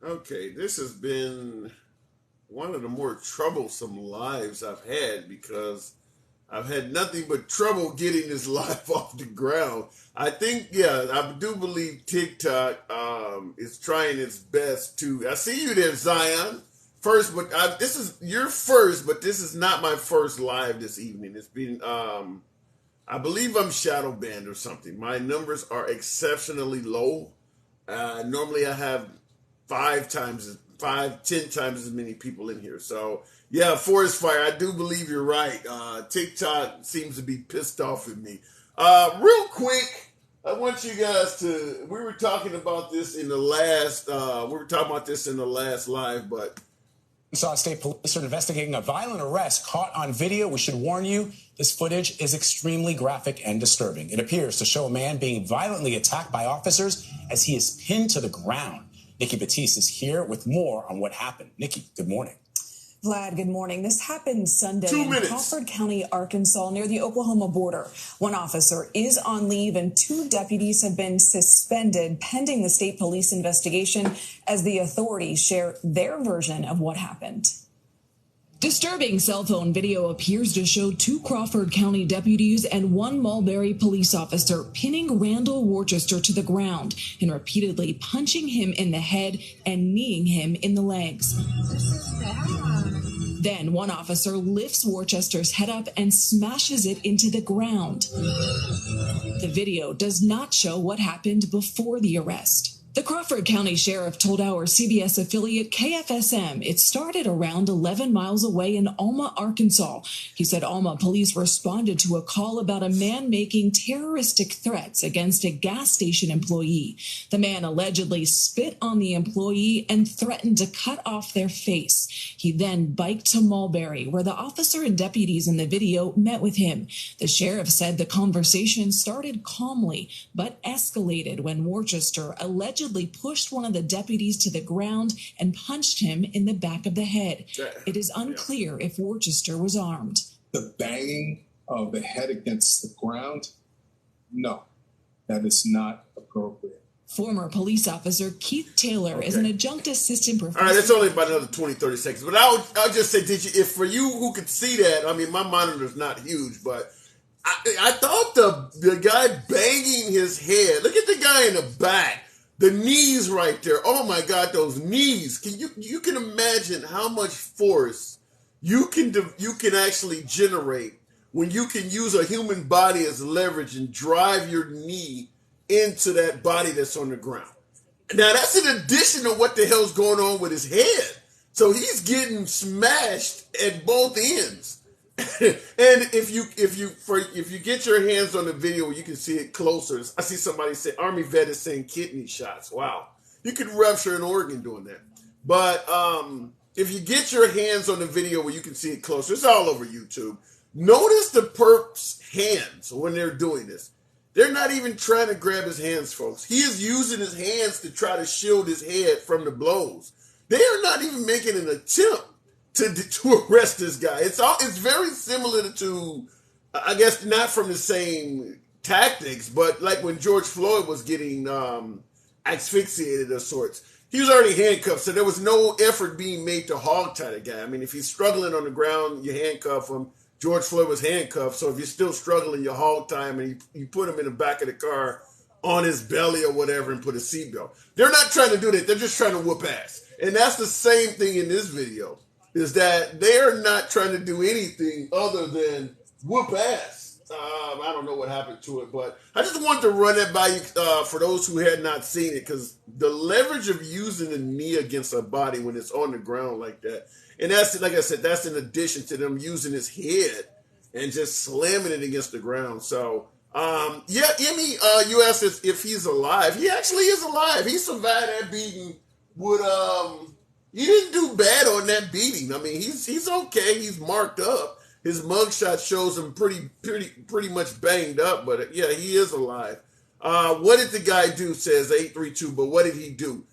Okay, this has been one of the more troublesome lives I've had because I've had nothing but trouble getting this live off the ground. I think, yeah, I do believe TikTok is trying its best to. I see you there, Zion. First, but this is your first, but this is not my first live this evening. It's been, I believe I'm shadow banned or something. My numbers are exceptionally low. Normally I have 10 times as many people in here. So yeah, forest fire. I do believe you're right. TikTok seems to be pissed off at me. Real quick, I want you guys to. We were talking about this in the last. Live, but Saw state police are investigating a violent arrest caught on video. We should warn you, this footage is extremely graphic and disturbing. It appears to show a man being violently attacked by officers as he is pinned to the ground. Nikki Batiste is here with more on what happened. Nikki, good morning. Vlad, good morning. This happened Sunday in Crawford County, Arkansas, near the Oklahoma border. One officer is on leave and 2 deputies have been suspended pending the state police investigation as the authorities share their version of what happened. Disturbing cell phone video appears to show 2 Crawford County deputies and 1 Mulberry police officer pinning Randall Worcester to the ground and repeatedly punching him in the head and kneeing him in the legs. This is bad. Then one officer lifts Worcester's head up and smashes it into the ground. The video does not show what happened before the arrest. The Crawford County Sheriff told our CBS affiliate KFSM it started around 11 miles away in Alma, Arkansas. He said Alma police responded to a call about a man making terroristic threats against a gas station employee. The man allegedly spit on the employee and threatened to cut off their face. He then biked to Mulberry, where the officer and deputies in the video met with him. The sheriff said the conversation started calmly, but escalated when Worcester allegedly pushed one of the deputies to the ground and punched him in the back of the head. It is unclear if Worcester was armed. The banging of the head against the ground, no, that is not appropriate. Former police officer Keith Taylor is an adjunct assistant professor. All right, that's only about another 20, 30 seconds. But I'll just say, if for you who could see that, I mean, my monitor's not huge, but I thought the guy banging his head, look at the guy in the back. The knees right there. Oh my God, those knees. You can imagine how much force you can actually generate when you can use a human body as leverage and drive your knee into that body that's on the ground. Now that's in addition to what the hell's going on with his head. So he's getting smashed at both ends. And if you get your hands on the video, you can see it closer. I see somebody say Army vet is saying kidney shots. Wow, you could rupture an organ doing that. But if you get your hands on the video where you can see it closer, it's all over YouTube. Notice the perp's hands when they're doing this. They're not even trying to grab his hands, folks. He is using his hands to try to shield his head from the blows. They are not even making an attempt to arrest this guy. It's very similar to, I guess not from the same tactics, but like when George Floyd was getting asphyxiated of sorts. He was already handcuffed, so there was no effort being made to hog tie the guy. I mean, if he's struggling on the ground, you handcuff him. George Floyd was handcuffed, so if you're still struggling, you hog tie him and you put him in the back of the car on his belly or whatever and put a seatbelt. They're not trying to do that. They're just trying to whoop ass. And that's the same thing in this video. Is that they're not trying to do anything other than whoop ass. I don't know what happened to it, but I just wanted to run that by you for those who had not seen it, because the leverage of using the knee against a body when it's on the ground like that, and that's, like I said, that's in addition to them using his head and just slamming it against the ground. So, Emmy, you asked if he's alive. He actually is alive. He survived that beating he didn't do bad on that beating. I mean, he's okay. He's marked up. His mugshot shows him pretty much banged up, but yeah, he is alive. What did the guy do? Says 832. But what did he do?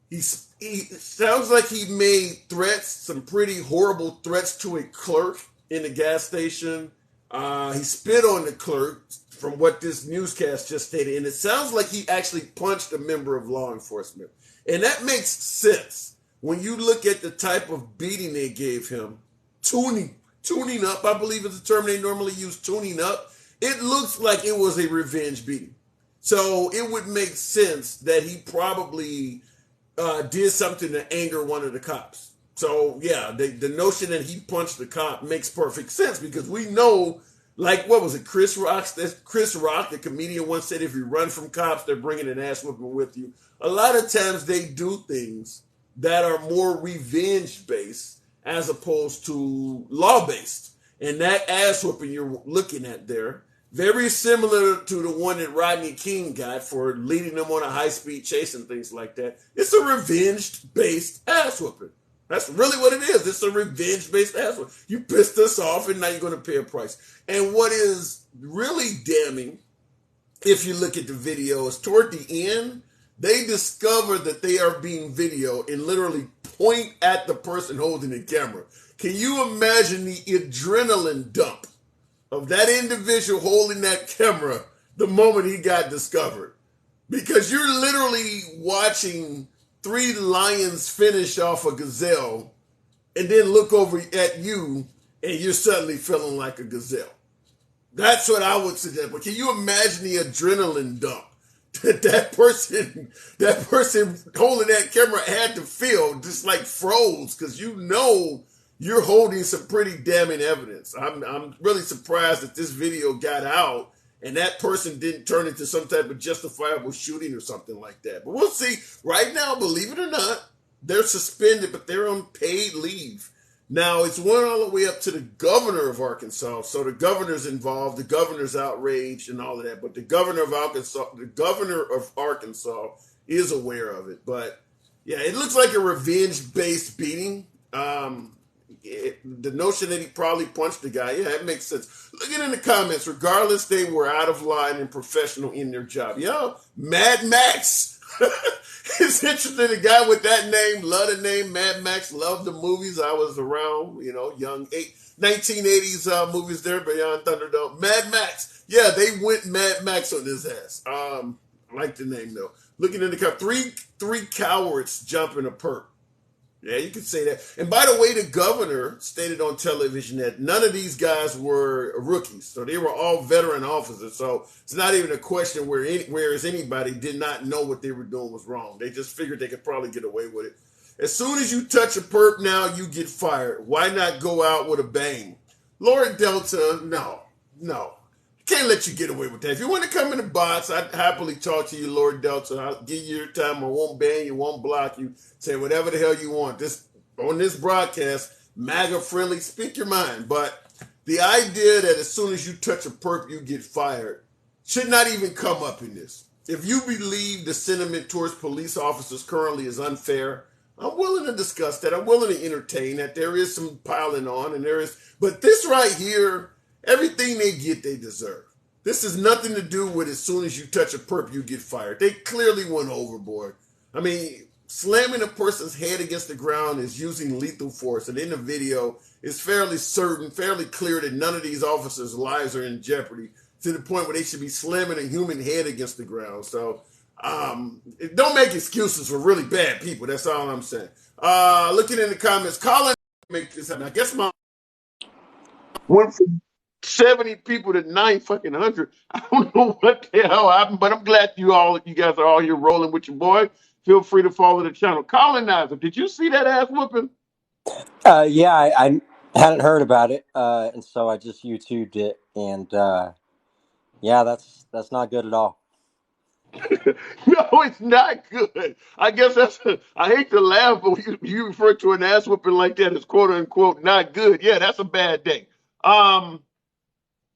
He sounds like he made threats, some pretty horrible threats to a clerk in the gas station. He spit on the clerk, from what this newscast just stated. And it sounds like he actually punched a member of law enforcement. And that makes sense when you look at the type of beating they gave him. Tuning up, I believe is the term they normally use, tuning up. It looks like it was a revenge beating. So it would make sense that he probably did something to anger one of the cops. So yeah, the notion that he punched the cop makes perfect sense because we know, like, what was it, Chris Rock? Chris Rock, the comedian, once said, if you run from cops, they're bringing an ass whooping with you. A lot of times they do things that are more revenge based as opposed to law based. And that ass whooping you're looking at there, very similar to the one that Rodney King got for leading them on a high-speed chase and things like that. It's a revenge-based ass whooping. That's really what it is. It's a revenge-based ass whooping. You pissed us off, and now you're going to pay a price. And what is really damning, if you look at the video, is toward the end, they discover that they are being videoed and literally point at the person holding the camera. Can you imagine the adrenaline dump of that individual holding that camera the moment he got discovered? Because you're literally watching three lions finish off a gazelle and then look over at you and you're suddenly feeling like a gazelle. That's what I would suggest. But can you imagine the adrenaline dump that person holding that camera had to feel, just like froze, because you know you're holding some pretty damning evidence. I'm really surprised that this video got out and that person didn't turn into some type of justifiable shooting or something like that. But we'll see. Right now, believe it or not, they're suspended, but they're on paid leave. Now, it's one all the way up to the governor of Arkansas. So the governor's involved, the governor's outraged and all of that. But the governor of Arkansas is aware of it. But yeah, it looks like a revenge-based beating. The notion that he probably punched the guy, yeah, it makes sense. Looking in the comments, regardless, they were out of line and professional in their job. Yo, Mad Max. It's interesting, a guy with that name, love the name Mad Max, loved the movies. I was around, young 1980s movies there, Beyond Thunderdome. Mad Max. Yeah, they went Mad Max on his ass. I like the name, though. Looking in the comments, three cowards jumping a perp. Yeah, you could say that. And by the way, the governor stated on television that none of these guys were rookies. So they were all veteran officers. So it's not even a question whereas anybody did not know what they were doing was wrong. They just figured they could probably get away with it. As soon as you touch a perp now, you get fired. Why not go out with a bang? Lord Delta, no. Can't let you get away with that. If you want to come in the box, I'd happily talk to you, Lord Delta. I'll give you your time. I won't ban you, won't block you. Say whatever the hell you want. On this broadcast, MAGA friendly, speak your mind. But the idea that as soon as you touch a perp, you get fired should not even come up in this. If you believe the sentiment towards police officers currently is unfair, I'm willing to discuss that. I'm willing to entertain that. There is some piling on, but this right here, everything they get, they deserve. This has nothing to do with as soon as you touch a perp, you get fired. They clearly went overboard. I mean, slamming a person's head against the ground is using lethal force. And in the video, it's fairly clear that none of these officers' lives are in jeopardy to the point where they should be slamming a human head against the ground. So don't make excuses for really bad people. That's all I'm saying. Looking in the comments, Colin, make this happen. I guess my went from 70 people to 900. I don't know what the hell happened, but I'm glad you guys are all here rolling with your boy. Feel free to follow the channel. Colonizer, did you see that ass whooping? Yeah, I hadn't heard about it, and so I just YouTubed it, and yeah, that's not good at all. No, it's not good. I guess I hate to laugh, but you refer to an ass whooping like that as quote unquote not good. Yeah, that's a bad day.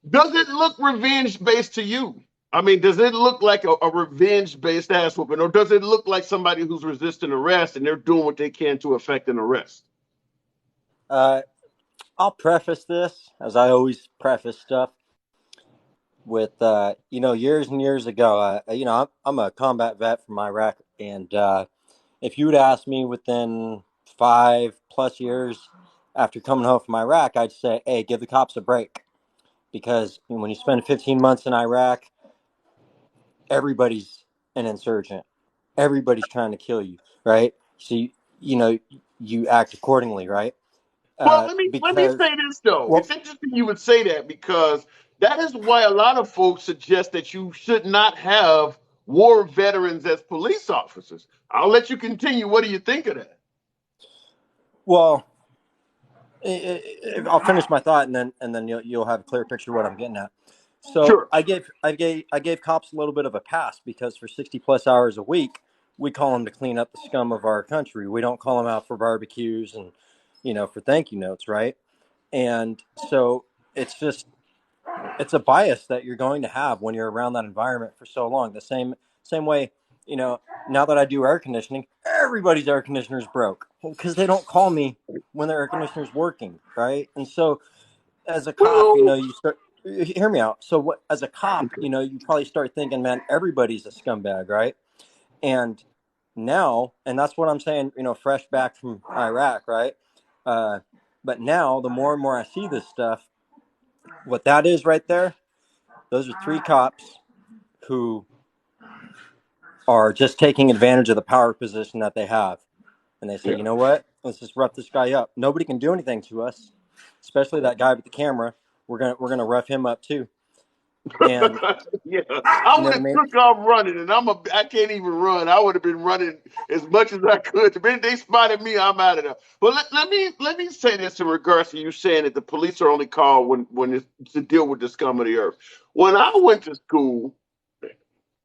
Does it look revenge based to you? I mean, does it look like a revenge based ass whooping, or does it look like somebody who's resisting arrest and they're doing what they can to effect an arrest? I'll preface this, as I always preface stuff, with years and years ago. I'm a combat vet from Iraq, and if you would ask me within 5+ years after coming home from Iraq, I'd say, hey, give the cops a break. because when you spend 15 months in Iraq, everybody's an insurgent. Everybody's trying to kill you, right? So you act accordingly, right? Well, let me Because say this though. well, It's interesting you would say that because that is why a lot of folks suggest that you should not have war veterans as police officers. I'll let you continue. What do you think of that? well, I'll finish my thought, and then you'll have a clear picture of what I'm getting at. So Sure. I gave cops a little bit of a pass because for 60 plus hours a week, we call them to clean up the scum of our country. We don't call them out for barbecues and for thank you notes, right? And so it's a bias that you're going to have when you're around that environment for so long. The same way, now that I do air conditioning, everybody's air conditioner's broke because they don't call me when their air conditioner's working, right? And so as a cop, Well, you start hear me out. So what as a cop, you probably start thinking, man, everybody's a scumbag, right? And now, and that's what I'm saying, fresh back from Iraq, right? But now the more and more I see this stuff, what that is right there, those are three cops who are just taking advantage of the power position that they have. And they say, you yeah. know what? Let's just rough this guy up. Nobody can do anything to us, especially that guy with the camera. We're gonna rough him up too. And Yeah, I you know would what I have mean? took off running, and I can't even run. I would have been running as much as I could. The minute they spotted me, I'm out of there. But let me say this in regards to you saying that the police are only called when it's to deal with the scum of the earth. When I went to school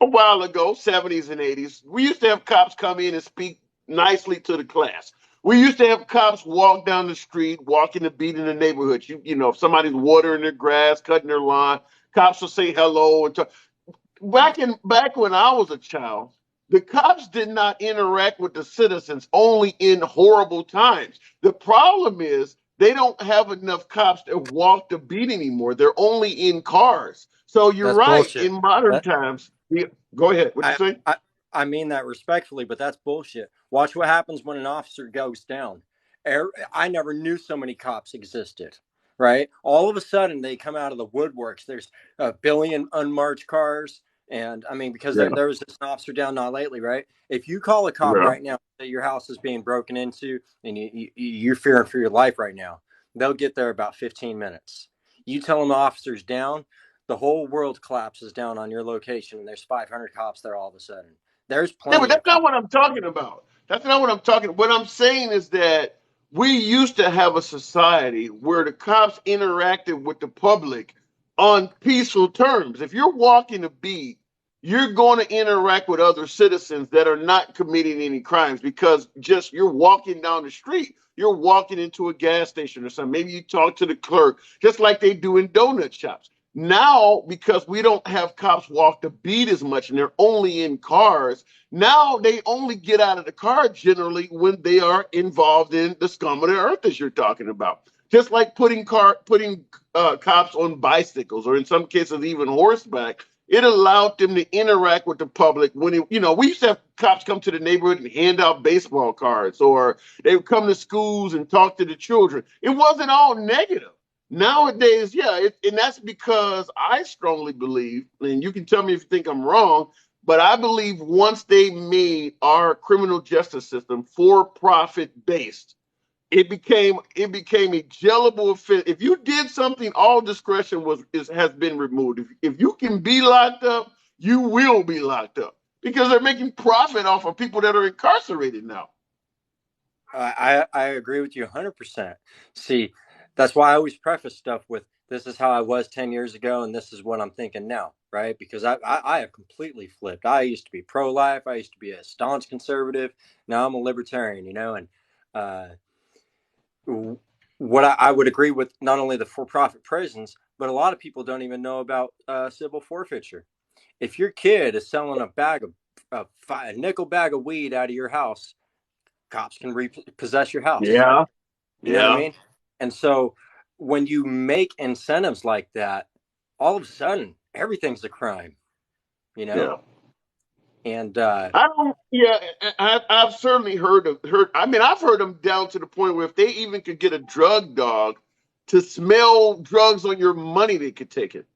a while ago, 70s and 80s, we used to have cops come in and speak nicely to the class. We used to have cops walk down the street, walking the beat in the neighborhood. If somebody's watering their grass, cutting their lawn, cops will say hello and talk. Back when I was a child, the cops did not interact with the citizens only in horrible times. The problem is they don't have enough cops to walk the beat anymore. They're only in cars. So you're That's right. bullshit. In modern That times, go ahead. What you I, say? I I mean that respectfully, but that's bullshit. Watch what happens when an officer goes down. I never knew so many cops existed. Right? All of a sudden, they come out of the woodworks. There's a billion unmarked cars, and I mean because Yeah, there was this officer down not lately, right? If you call a cop yeah. right now that your house is being broken into and you're fearing for your life right now, they'll get there about 15 minutes. You tell them the officer's down, the whole world collapses down on your location and there's 500 cops there all of a sudden. There's Yeah, but plenty of that's not cops. what I'm talking about. That's not what I'm talking. What I'm saying is that we used to have a society where the cops interacted with the public on peaceful terms. If you're walking a beat, you're going to interact with other citizens that are not committing any crimes because just you're walking down the street. You're walking into a gas station or something. Maybe you talk to the clerk, just like they do in donut shops. Now, because we don't have cops walk the beat as much and they're only in cars, now they only get out of the car generally when they are involved in the scum of the earth, as you're talking about. Just like putting cops on bicycles, or in some cases even horseback, it allowed them to interact with the public. We used to have cops come to the neighborhood and hand out baseball cards, or they would come to schools and talk to the children. It wasn't all negative. Nowadays, yeah, and that's because I strongly believe, and you can tell me if you think I'm wrong, but I believe once they made our criminal justice system for profit based, it became a jailable offense. If you did something, all discretion has been removed. If you can be locked up, you will be locked up because they're making profit off of people that are incarcerated now. I agree with you 100%. See, that's why I always preface stuff with this is how I was 10 years ago and this is what I'm thinking now, right? Because I have completely flipped. I used to be pro life, I used to be a staunch conservative. Now I'm a libertarian, uh, what I would agree with not only the for profit prisons, but a lot of people don't even know about civil forfeiture. If your kid is selling a nickel bag of weed out of your house, cops can repossess your house. Yeah, You know what I yeah, mean? And so when you make incentives like that, all of a sudden everything's a crime, you know? yeah. And I don't. Yeah, I've certainly heard. I mean, I've heard them down to the point where if they even could get a drug dog, to smell drugs on your money, they could take it.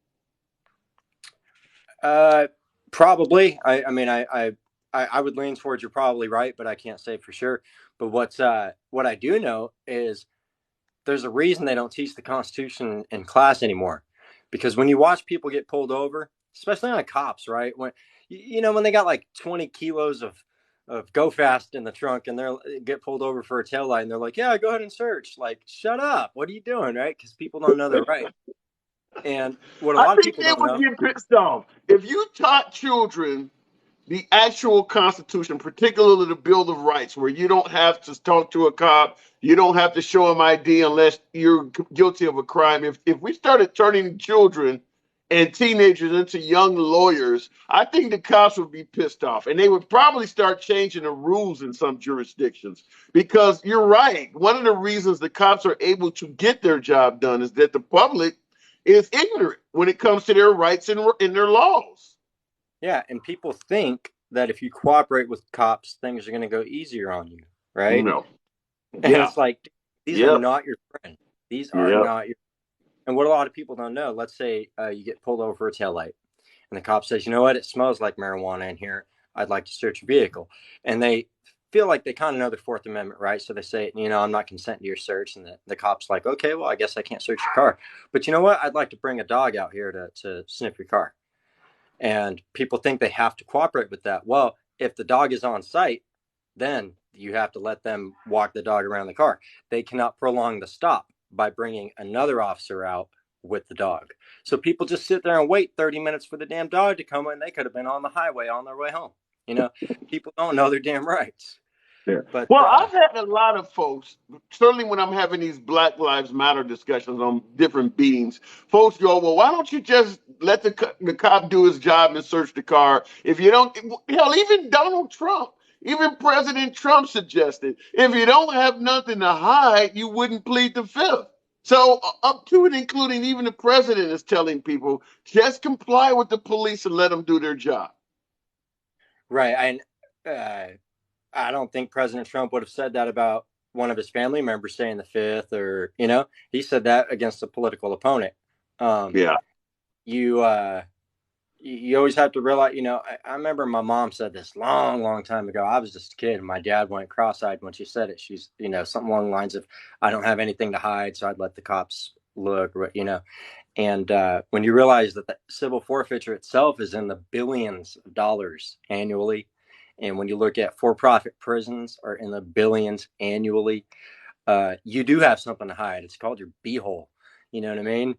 Probably. I would lean towards you're probably right, but I can't say for sure. But what I do know is there's a reason they don't teach the Constitution in class anymore, because when you watch people get pulled over, especially on cops, right? When when they got like 20 kilos of go fast in the trunk and they get pulled over for a taillight and they're like, yeah, go ahead and search. Like, shut up. What are you doing? Right? Because people don't know their right. And what a I lot of think people they don't would know. get pissed off if you taught children the actual Constitution, particularly the Bill of Rights, where you don't have to talk to a cop, you don't have to show them ID unless you're guilty of a crime. If we started turning children and teenagers into young lawyers, I think the cops would be pissed off, and they would probably start changing the rules in some jurisdictions. Because you're right, one of the reasons the cops are able to get their job done is that the public is ignorant when it comes to their rights and their laws. Yeah, and people think that if you cooperate with cops, things are going to go easier on you, right? No. And it's like, these are Yep. not your friend. These are Yep. not your. And what a lot of people don't know, let's say you get pulled over for a taillight, and the cop says, you know what, it smells like marijuana in here. I'd like to search your vehicle. And they feel like they kind of know their Fourth Amendment, right? So they say, I'm not consenting to your search. And the cop's like, okay, well, I guess I can't search your car. But you know what? I'd like to bring a dog out here to sniff your car. And people think they have to cooperate with that. Well, if the dog is on site, then you have to let them walk the dog around the car. They cannot prolong the stop by bringing another officer out with the dog. So people just sit there and wait 30 minutes for the damn dog to come in. They could have been on the highway on their way home. People don't know their damn rights. Yeah. But Well, I've had a lot of folks, certainly when I'm having these Black Lives Matter discussions on different beatings, folks go, well, why don't you just let the cop do his job and search the car? If you don't, hell, even Donald Trump, even President Trump suggested, if you don't have nothing to hide, you wouldn't plead the fifth. So up to and including even the president is telling people, just comply with the police and let them do their job. right. I don't think President Trump would have said that about one of his family members saying the fifth, or he said that against a political opponent. Yeah. You always have to realize, I remember my mom said this long time ago. I was just a kid, and my dad went cross-eyed when she said it. She's, something along the lines of, I don't have anything to hide, so I'd let the cops look, And when you realize that the civil forfeiture itself is in the billions of dollars annually, and when you look at for-profit prisons are in the billions annually, you do have something to hide. It's called your beehole. You know what I mean?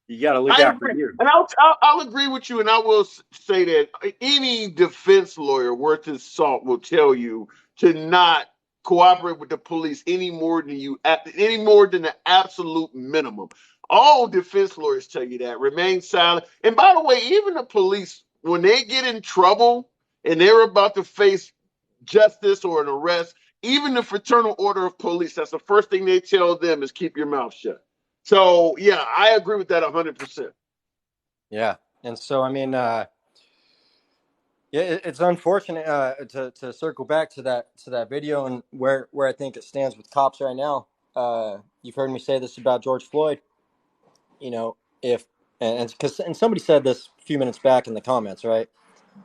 You got to look out for you. And I'll agree with you, and I will say that any defense lawyer worth his salt will tell you to not cooperate with the police any more than the absolute minimum. All defense lawyers tell you that. Remain silent. And by the way, even the police, when they get in trouble and they're about to face justice or an arrest, even the Fraternal Order of Police, that's the first thing they tell them is keep your mouth shut. So, yeah, I agree with that 100%. Yeah. And so, I mean, it's unfortunate to circle back to that video and where I think it stands with cops right now. You've heard me say this about George Floyd. If and somebody said this a few minutes back in the comments, right?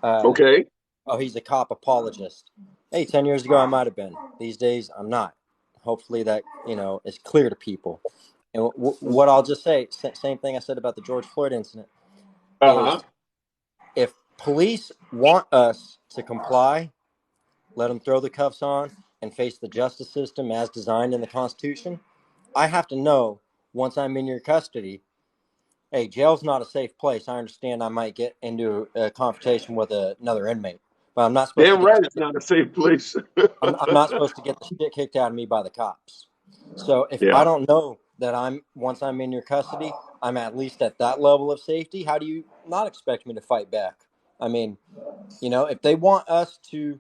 Okay. Oh, he's a cop apologist. Hey, 10 years ago I might have been. These days I'm not. Hopefully that is clear to people. And what I'll just say, same thing I said about the George Floyd incident. Is if police want us to comply, let them throw the cuffs on and face the justice system as designed in the Constitution. I have to know once I'm in your custody, hey, jail's not a safe place. I understand I might get into a confrontation with another inmate, but I'm not supposed to get it's not a safe place. I'm not supposed to get the shit kicked out of me by the cops. So if I don't know that once I'm in your custody, I'm at least at that level of safety, how do you not expect me to fight back? I mean, if they want us to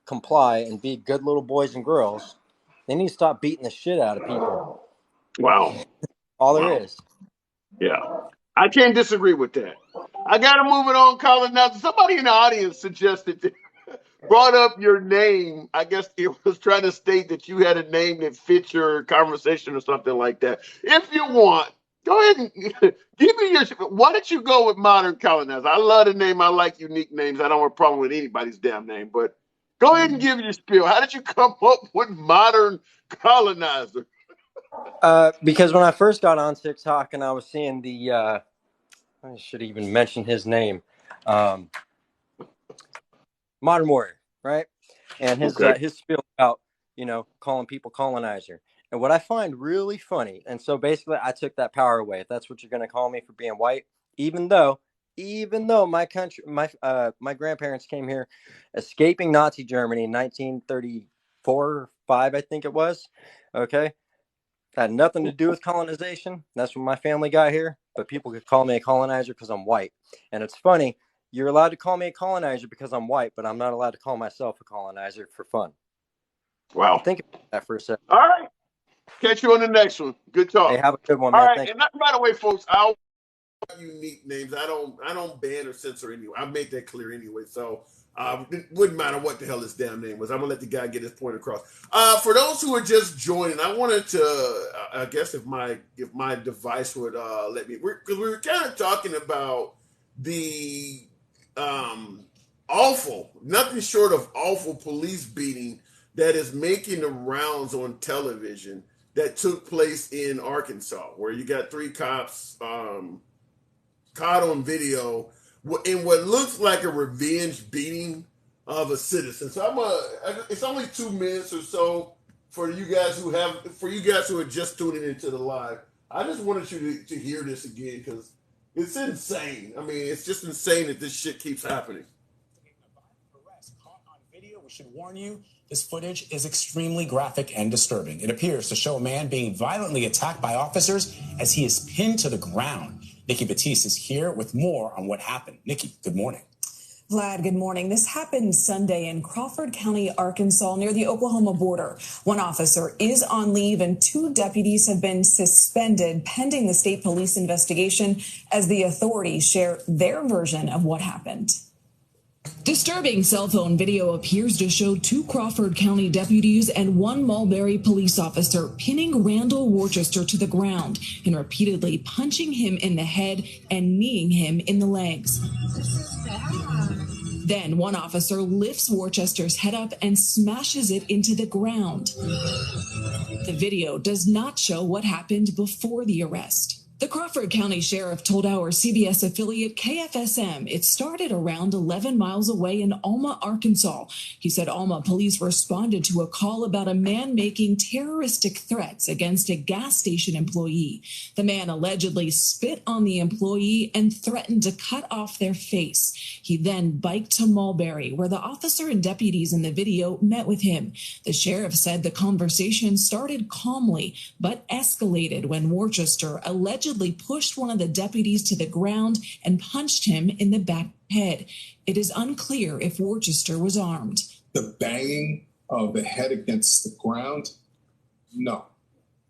comply and be good little boys and girls, they need to stop beating the shit out of people. Wow. All there is. Yeah. I can't disagree with that. I got to move it on, Colin. Now, somebody in the audience suggested that brought up your name, I guess it was trying to state that you had a name that fits your conversation or something like that. If you want, go ahead and give me your. Why don't you go with modern colonizer? I love the name. I like unique names. I don't have a problem with anybody's damn name, but go ahead and give your spiel. How did you come up with modern colonizer? Because when I first got on TikTok and I was seeing I should even mention his name, um, Modern Warrior, right? And Okay. his spiel about calling people colonizer. And what I find really funny, and so basically I took that power away. If that's what you're going to call me for being white, even though my country, my grandparents came here, escaping Nazi Germany in 1934 or 5, I think it was. Okay, had nothing to do with colonization. That's when my family got here. But people could call me a colonizer because I'm white. And it's funny, you're allowed to call me a colonizer because I'm white, but I'm not allowed to call myself a colonizer for fun. Wow. Think about that for a second. All right. Catch you on the next one. Good talk. Hey, have a good one, All man. right. Thank And by the way, folks, I'll unique names. I don't ban or censor anyway. I made that clear anyway. So it wouldn't matter what the hell his damn name was. I'm gonna let the guy get his point across. For those who are just joining, I wanted to, I guess if my device would let me, because we were kind of talking about the awful, nothing short of awful police beating that is making the rounds on television that took place in Arkansas, where you got 3 cops caught on video in what looks like a revenge beating of a citizen. So it's only 2 minutes or so for you guys who are just tuning into the live. I just wanted you to hear this again because it's insane. I mean, it's just insane that this shit keeps happening. Caught on video, we should warn you, this footage is extremely graphic and disturbing. It appears to show a man being violently attacked by officers as he is pinned to the ground. Nikki Batiste is here with more on what happened. Nikki, good morning. Vlad, good morning. This happened Sunday in Crawford County, Arkansas, near the Oklahoma border. One officer is on leave and 2 deputies have been suspended pending the state police investigation as the authorities share their version of what happened. Disturbing cell phone video appears to show 2 Crawford County deputies and 1 Mulberry police officer pinning Randall Worcester to the ground and repeatedly punching him in the head and kneeing him in the legs. Then one officer lifts Worcester's head up and smashes it into the ground. The video does not show what happened before the arrest. The Crawford County Sheriff told our CBS affiliate KFSM it started around 11 miles away in Alma, Arkansas. He said Alma police responded to a call about a man making terroristic threats against a gas station employee. The man allegedly spit on the employee and threatened to cut off their face. He then biked to Mulberry, where the officer and deputies in the video met with him. The sheriff said the conversation started calmly, but escalated when Worcester allegedly pushed one of the deputies to the ground and punched him in the back head. It is unclear if Worcester was armed. The banging of the head against the ground, no,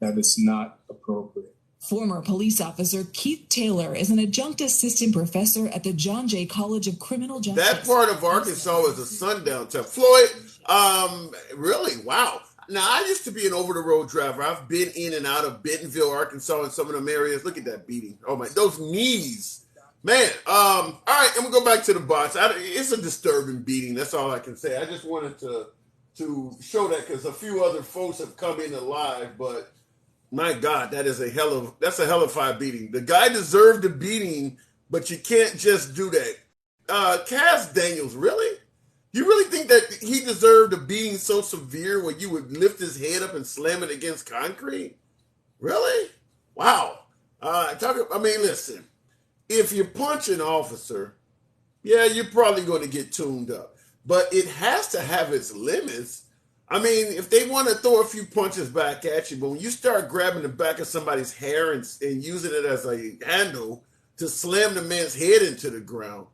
that is not appropriate. Former police officer Keith Taylor is an adjunct assistant professor at the John Jay College of Criminal Justice. That part of Arkansas is a sundown town. Floyd, really? Wow. Now, I used to be an over-the-road driver. I've been in and out of Bentonville, Arkansas, and some of them areas. Look at that beating. Oh, my. Those knees. Man. All right, I'm going to go back to the box. It's a disturbing beating. That's all I can say. I just wanted to show that because a few other folks have come in alive, but my God, that's a hell of a beating. The guy deserved a beating, but you can't just do that. Cass Daniels, really? You really think that he deserved a beating so severe where you would lift his head up and slam it against concrete? Really? Wow. Listen, if you punch an officer, yeah, you're probably going to get tuned up. But it has to have its limits. I mean, if they want to throw a few punches back at you, but when you start grabbing the back of somebody's hair and using it as a handle to slam the man's head into the ground,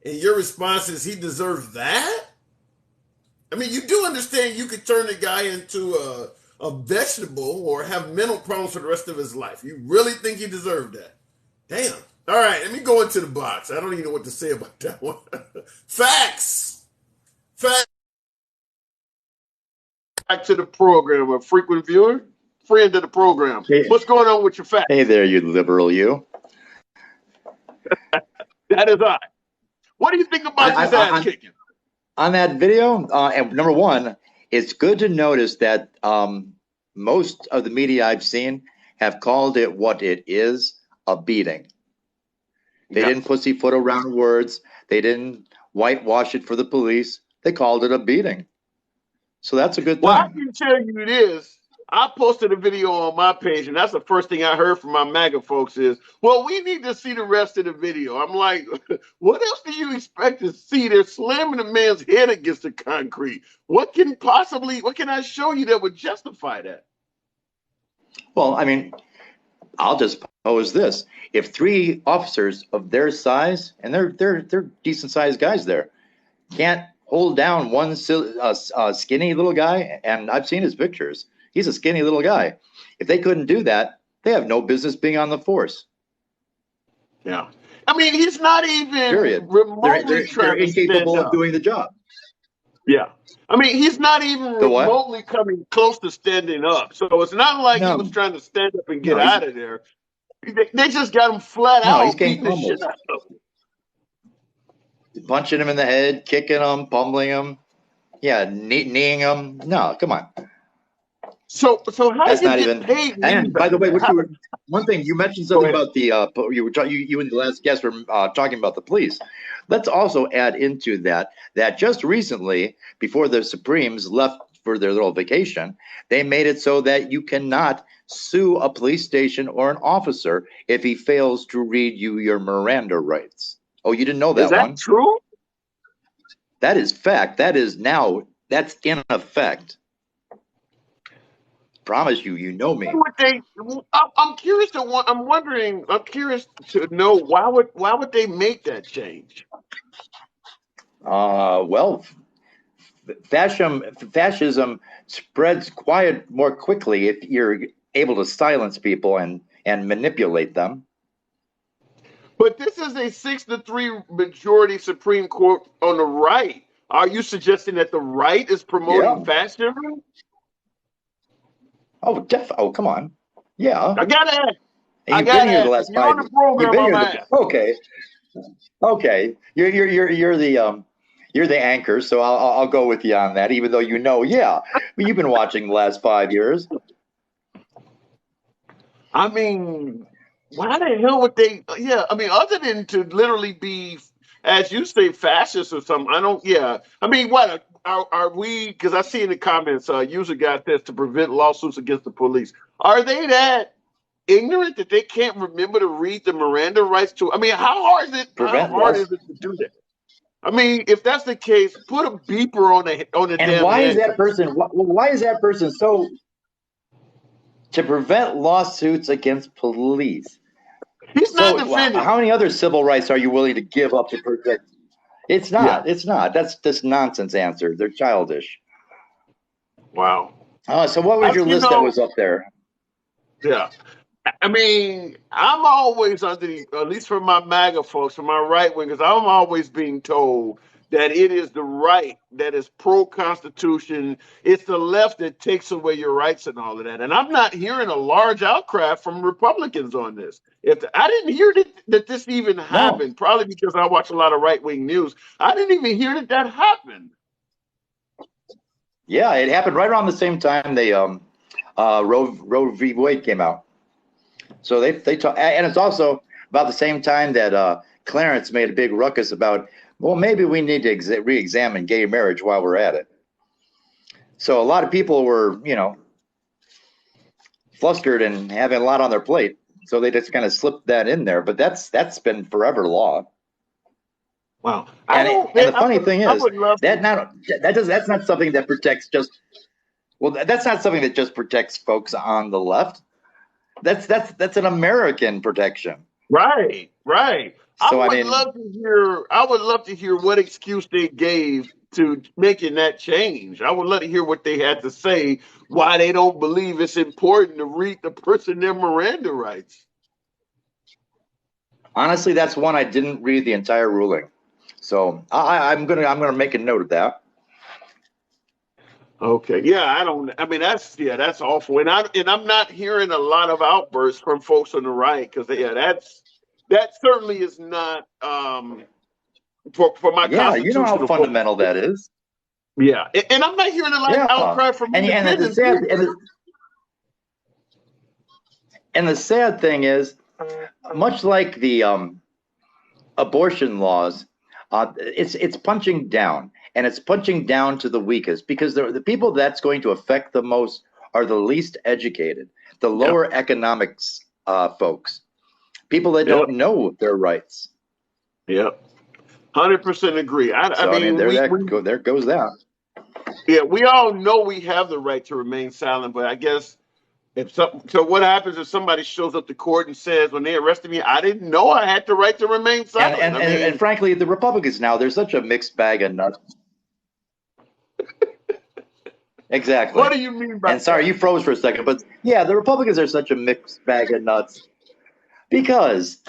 and your response is he deserves that? I mean, you do understand you could turn the guy into a vegetable or have mental problems for the rest of his life. You really think he deserved that? Damn. All right, let me go into the box. I don't even know what to say about that one. Facts. to the program, a frequent viewer, friend of the program. Hey, What's going on with your facts? hey there, you liberal, you. That is I. What do you think about this ass kicking? On that video, and number one, it's good to notice that most of the media I've seen have called it what it is, a beating. They didn't pussyfoot around words. They didn't whitewash it for the police. They called it a beating. So that's a good thing. Well, I can tell you this. I posted a video on my page, and that's the first thing I heard from my MAGA folks is, well, we need to see the rest of the video. I'm like, what else do you expect to see? They're slamming a man's head against the concrete. What can I show you that would justify that? Well, I mean, I'll just pose this. If three officers of their size, and they're decent sized guys there, can't hold down one skinny little guy, and I've seen his pictures. He's a skinny little guy. If they couldn't do that, they have no business being on the force. Yeah. I mean, he's not even remotely they're incapable of doing the job. Yeah. I mean, he's not even remotely coming close to standing up. So it's not like he was trying to stand up and get out of there. They just got him flat out. He's getting pummeled. Punching him in the head, kicking him, pummeling him. Yeah, kneeing him. No, come on. So how does he get paid? And by the way, one thing you mentioned something about the you and the last guest were talking about the police. Let's also add into that just recently, before the Supremes left for their little vacation, they made it so that you cannot sue a police station or an officer if he fails to read you your Miranda rights. Oh, you didn't know that one? Is that true? That is fact. That's in effect. Promise you, you know me. I'm curious to know why would they make that change? Well, fascism spreads more quickly if you're able to silence people and manipulate them. But this is a 6-3 majority Supreme Court on the right. Are you suggesting that the right is promoting fascism? Oh, come on. Yeah. I gotta ask. You've been here the last 5 years. Okay. You're the anchor, so I'll go with you on that, even though you've been watching the last 5 years. I mean, why the hell would they? Yeah, I mean, other than to literally be, as you say, fascist or something. I mean, what are we? Because I see in the comments, user guy says to prevent lawsuits against the police. Are they that ignorant that they can't remember to read the Miranda rights to? I mean, how hard is it to do that? I mean, if that's the case, put a beeper on the And damn why head. is that person? Why is that person so? To prevent lawsuits against police. He's not defending. How many other civil rights are you willing to give up to protect? It's not. It's not. That's just nonsense answer. They're childish. Wow. So what was your list that was up there? Yeah. I mean, I'm always at least for my MAGA folks, for my right wingers, I'm always being told that it is the right that is pro-Constitution. It's the left that takes away your rights and all of that. And I'm not hearing a large outcry from Republicans on this. I didn't hear that this even happened, probably because I watch a lot of right-wing news. I didn't even hear that happened. Yeah, it happened right around the same time Roe v. Wade came out. So they talk, and it's also about the same time that Clarence made a big ruckus about, well, maybe we need to re-examine gay marriage while we're at it. So a lot of people were, flustered and having a lot on their plate. So they just kind of slipped that in there. But that's been forever law. Wow. And the funny thing is that's not something that protects that's not something that just protects folks on the left. That's an American protection. Right. So, I would love to hear what excuse they gave to making that change. I would love to hear what they had to say, why they don't believe it's important to read the person their Miranda rights. Honestly, that's one I didn't read the entire ruling. So I'm gonna make a note of that. Okay. Yeah, I don't. I mean, that's awful, and I'm not hearing a lot of outbursts from folks on the right because that certainly is not for my Yeah, you know how constitutional folks. fundamental that is. Yeah, and I'm not hearing a lot of Yeah, outcry from and it's a independents sad either. and the sad thing is, much like the abortion laws, it's punching down, and it's punching down to the weakest because the people that's going to affect the most are the least educated, the Yep. lower economics folks, people that Yep. don't know their rights. Yep. 100% agree. I So I mean, mean, there goes that. yeah, we all know we have the right to remain silent, but I guess so what happens if somebody shows up to court and says when they arrested me, I didn't know I had the right to remain And silent. and frankly, the Republicans now, they're such a mixed bag of nuts. Exactly. What do you mean by And sorry, that? you froze for a second, but yeah, the Republicans are such a mixed bag of nuts because